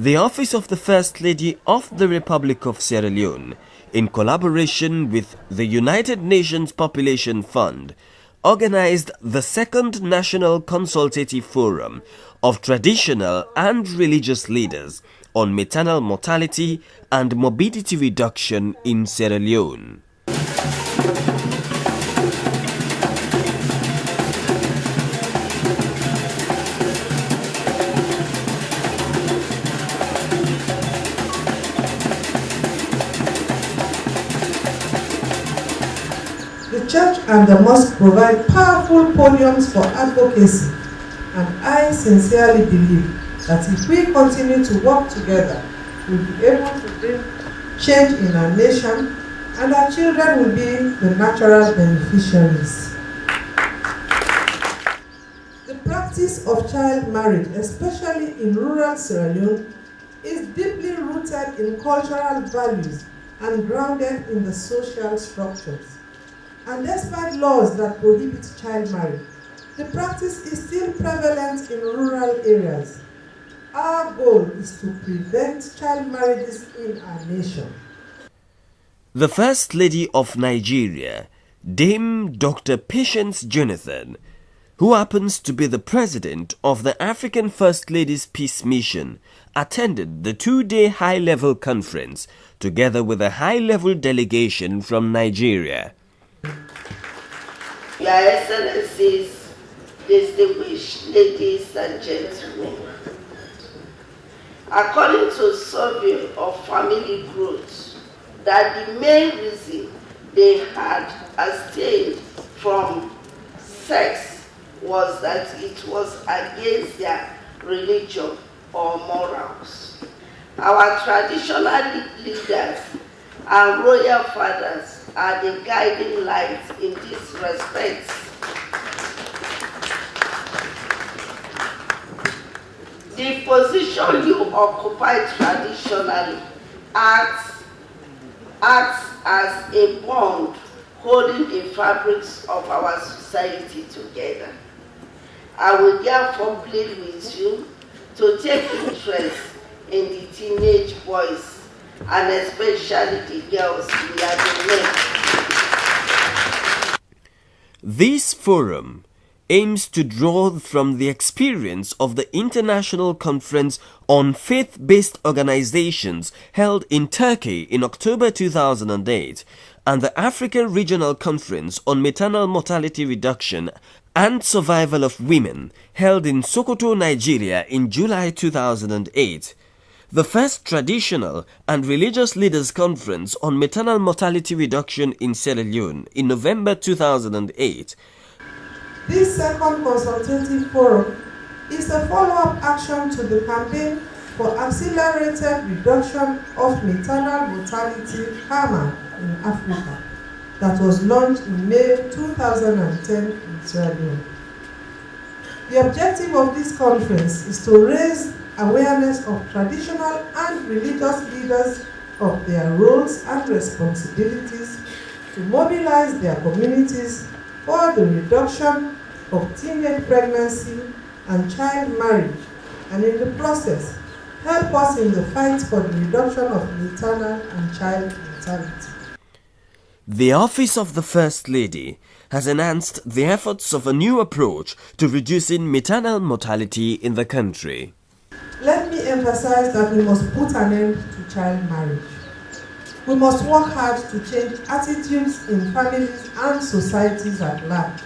The Office of the First Lady of the Republic of Sierra Leone, in collaboration with the United Nations Population Fund, organized the second National Consultative Forum of Traditional and Religious Leaders on Maternal Mortality and Morbidity Reduction in Sierra Leone. The church and the mosque provide powerful podiums for advocacy, and I sincerely believe that if we continue to work together, we'll be able to bring change in our nation, and our children will be the natural beneficiaries. The practice of child marriage, especially in rural Sierra Leone, is deeply rooted in cultural values and grounded in the social structures. And despite laws that prohibit child marriage, the practice is still prevalent in rural areas. Our goal is to prevent child marriages in our nation. The First Lady of Nigeria, Dame Dr. Patience Jonathan, who happens to be the president of the African First Ladies Peace Mission, attended the two-day high-level conference together with a high-level delegation from Nigeria. Your Excellencies, distinguished ladies and gentlemen, according to survey of family growth, that the main reason they had abstained from sex was that it was against their religion or morals. Our traditional leaders and royal fathers are the guiding lights in this respect. The position you occupy traditionally acts as a bond holding the fabrics of our society together. I will therefore plead with you to take interest in the teenage boys and especially the girls we are the men. This forum aims to draw from the experience of the International Conference on Faith-Based Organizations held in Turkey in October 2008 and the African Regional Conference on Maternal Mortality Reduction and Survival of Women held in Sokoto, Nigeria in July 2008. The first Traditional and Religious Leaders Conference on Maternal Mortality Reduction in Sierra Leone in November 2008. This second consultative forum is a follow-up action to the campaign for accelerated reduction of maternal mortality in Africa that was launched in May 2010 in Sierra Leone. The objective of this conference is to raise awareness of traditional and religious leaders of their roles and responsibilities, to mobilize their communities for the reduction of teenage pregnancy and child marriage, and in the process, help us in the fight for the reduction of maternal and child mortality. The Office of the First Lady has enhanced the efforts of a new approach to reducing maternal mortality in the country. Let me emphasize that we must put an end to child marriage. We must work hard to change attitudes in families and societies at large.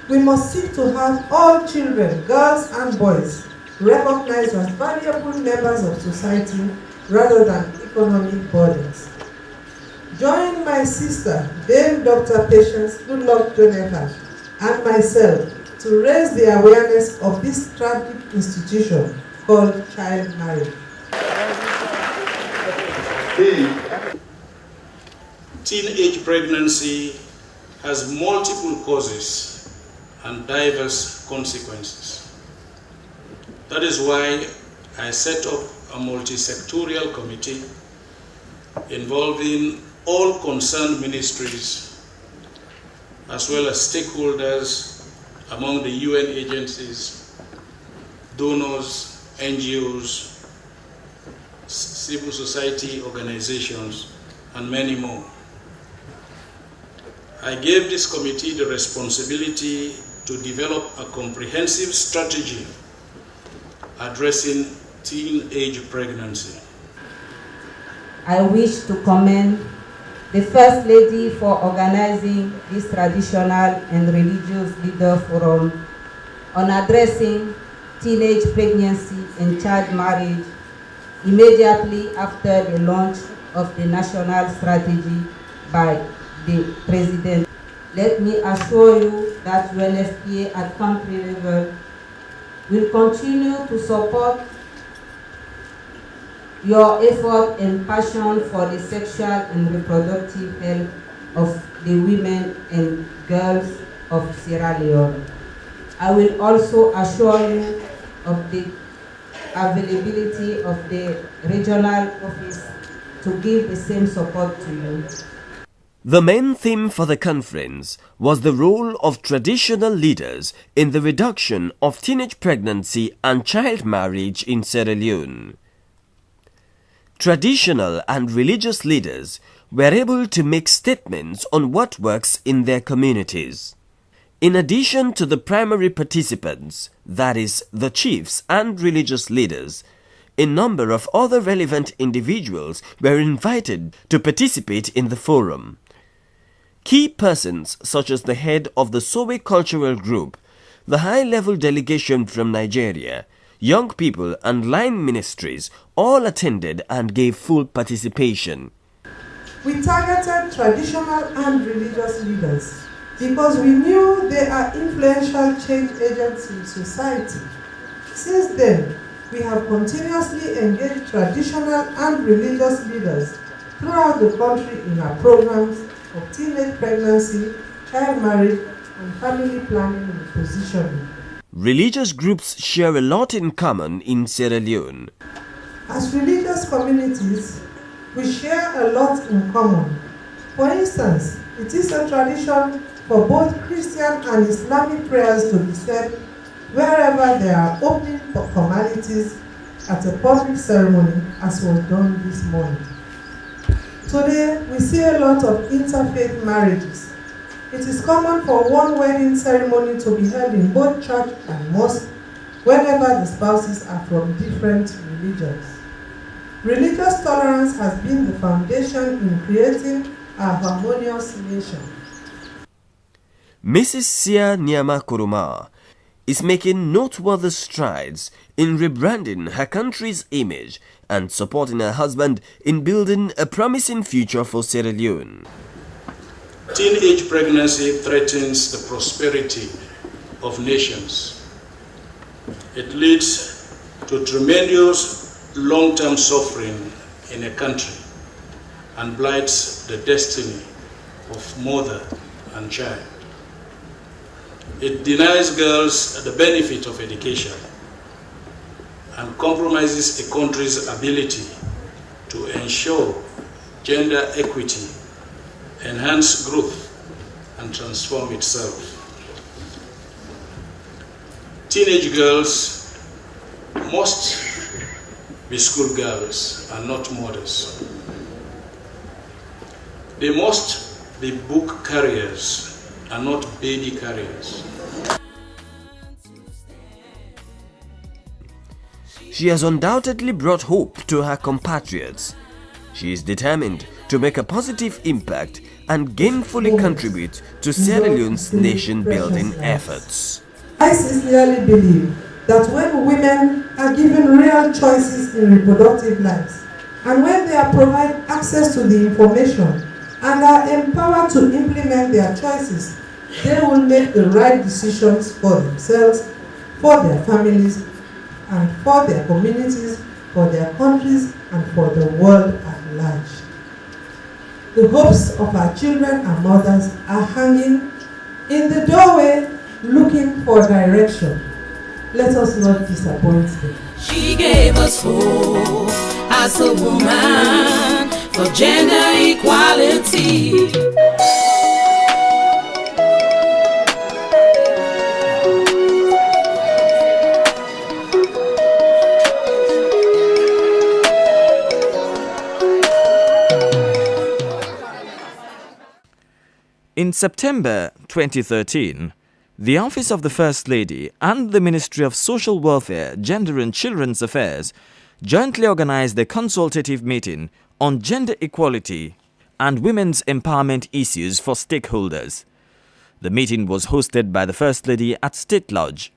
We must seek to have all children, girls and boys, recognized as valuable members of society rather than economic burdens. Join my sister, Dame Dr. Patience Jonathan, and myself to raise the awareness of this tragic institution called child marriage. Teenage pregnancy has multiple causes and diverse consequences. That is why I set up a multi-sectorial committee involving all concerned ministries as well as stakeholders among the UN agencies, donors, NGOs, civil society organizations, and many more. I gave this committee the responsibility to develop a comprehensive strategy addressing teenage pregnancy. I wish to commend the First Lady for organizing this traditional and religious leader forum on addressing teenage pregnancy and child marriage immediately after the launch of the national strategy by the President. Let me assure you that UNFPA at country level will continue to support your effort and passion for the sexual and reproductive health of the women and girls of Sierra Leone. I will also assure you of the availability of the regional office to give the same support to you. The main theme for the conference was the role of traditional leaders in the reduction of teenage pregnancy and child marriage in Sierra Leone. Traditional and religious leaders were able to make statements on what works in their communities. In addition to the primary participants, that is, the chiefs and religious leaders, a number of other relevant individuals were invited to participate in the forum. Key persons such as the head of the Sowe Cultural Group, the high-level delegation from Nigeria, young people and line ministries all attended and gave full participation. We targeted traditional and religious leaders because we knew they are influential change agents in society. Since then, we have continuously engaged traditional and religious leaders throughout the country in our programs of teenage pregnancy, child marriage, and family planning and positioning. Religious groups share a lot in common in Sierra Leone. As religious communities, we share a lot in common. For instance, it is a tradition for both Christian and Islamic prayers to be said wherever there are opening formalities at a public ceremony, as was done this morning. Today, we see a lot of interfaith marriages. It is common for one wedding ceremony to be held in both church and mosque whenever the spouses are from different religions. Religious tolerance has been the foundation in creating a harmonious nation. Mrs. Sia Koroma is making noteworthy strides in rebranding her country's image and supporting her husband in building a promising future for Sierra Leone. Teenage pregnancy threatens the prosperity of nations. It leads to tremendous long-term suffering in a country and blights the destiny of mother and child. It denies girls the benefit of education and compromises a country's ability to ensure gender equity, enhance growth, and transform itself. Teenage girls must be schoolgirls and not mothers. They must be book carriers and not baby carriers. She has undoubtedly brought hope to her compatriots. She is determined to make a positive impact and gainfully contribute to Sierra Leone's nation-building efforts. I sincerely believe that when women are given real choices in reproductive lives, and when they are provided access to the information and are empowered to implement their choices, they will make the right decisions for themselves, for their families, and for their communities, for their countries, and for the world at large. The hopes of our children and mothers are hanging in the doorway, looking for direction. Let us not disappoint them. She gave us hope as a woman for gender equality. In September 2013, the Office of the First Lady and the Ministry of Social Welfare, Gender and Children's Affairs jointly organized a consultative meeting on gender equality and women's empowerment issues for stakeholders. The meeting was hosted by the First Lady at State Lodge.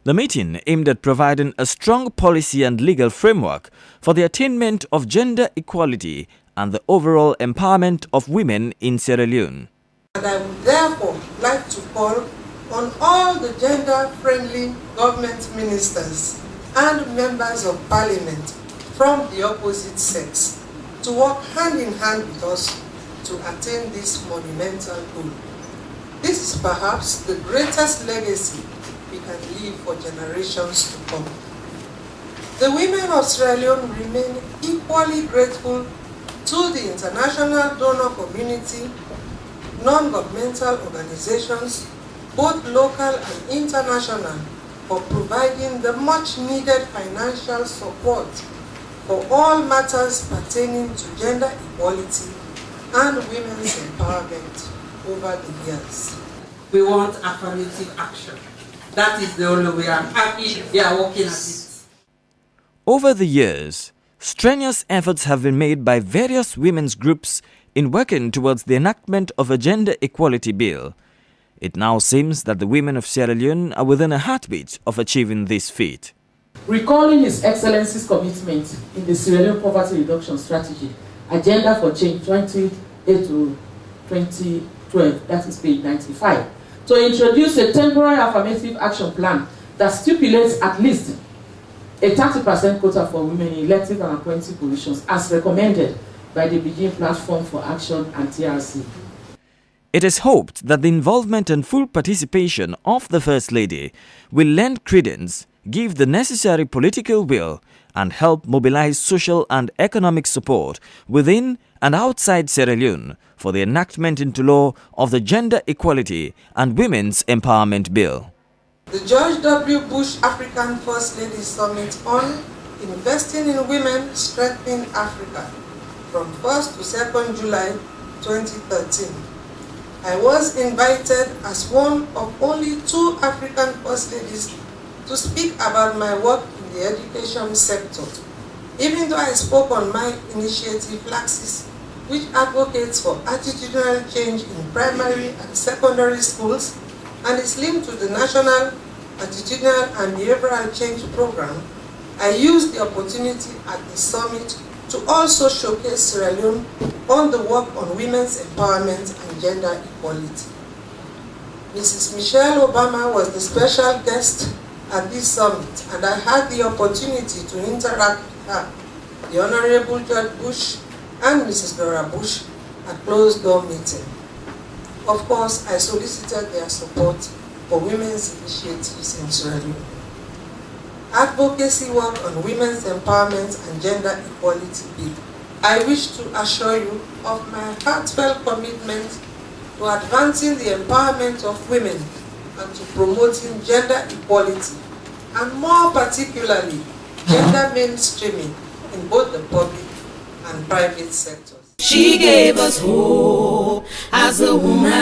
The meeting aimed at providing a strong policy and legal framework for the attainment of gender equality and the overall empowerment of women in Sierra Leone. And I would therefore like to call on all the gender-friendly government ministers and members of parliament from the opposite sex to work hand in hand with us to attain this monumental goal. This is perhaps the greatest legacy we can leave for generations to come. The women of Sierra Leone remain equally grateful to the international donor community, non-governmental organizations, both local and international, for providing the much-needed financial support for all matters pertaining to gender equality and women's empowerment over the years. We want affirmative action. That is the only way. I'm happy they are working at it. Over the years, strenuous efforts have been made by various women's groups in working towards the enactment of a gender equality bill. It now seems that the women of Sierra Leone are within a heartbeat of achieving this feat. Recalling His Excellency's commitment in the Sierra Leone Poverty Reduction Strategy, Agenda for Change 2008 to 2012, that is page 95, to introduce a temporary affirmative action plan that stipulates at least a 30% quota for women in elective and appointed positions as recommended by the Beijing Platform for Action and TRC. It is hoped that the involvement and full participation of the First Lady will lend credence, give the necessary political will, and help mobilize social and economic support within and outside Sierra Leone for the enactment into law of the Gender Equality and Women's Empowerment Bill. The George W. Bush African First Lady Summit on Investing in Women Strengthening Africa from 1st to 2nd July 2013. I was invited as one of only 2 African First Ladies to speak about my work in the education sector, even though I spoke on my initiative Laxis, which advocates for attitudinal change in primary and secondary schools and is linked to the National Attitudinal and Behavioral Change Program. I used the opportunity at the summit to also showcase Sierra Leone on the work on women's empowerment and gender equality. Mrs. Michelle Obama was the special guest at this summit, and I had the opportunity to interact with her, the Honorable George Bush and Mrs. Dora Bush at closed-door meeting. Of course, I solicited their support for women's initiatives in Sierra Leone. Advocacy work on women's empowerment and gender equality bill. I wish to assure you of my heartfelt commitment to advancing the empowerment of women and to promoting gender equality, and more particularly, gender mainstreaming in both the public and private sectors. She gave us hope as a woman.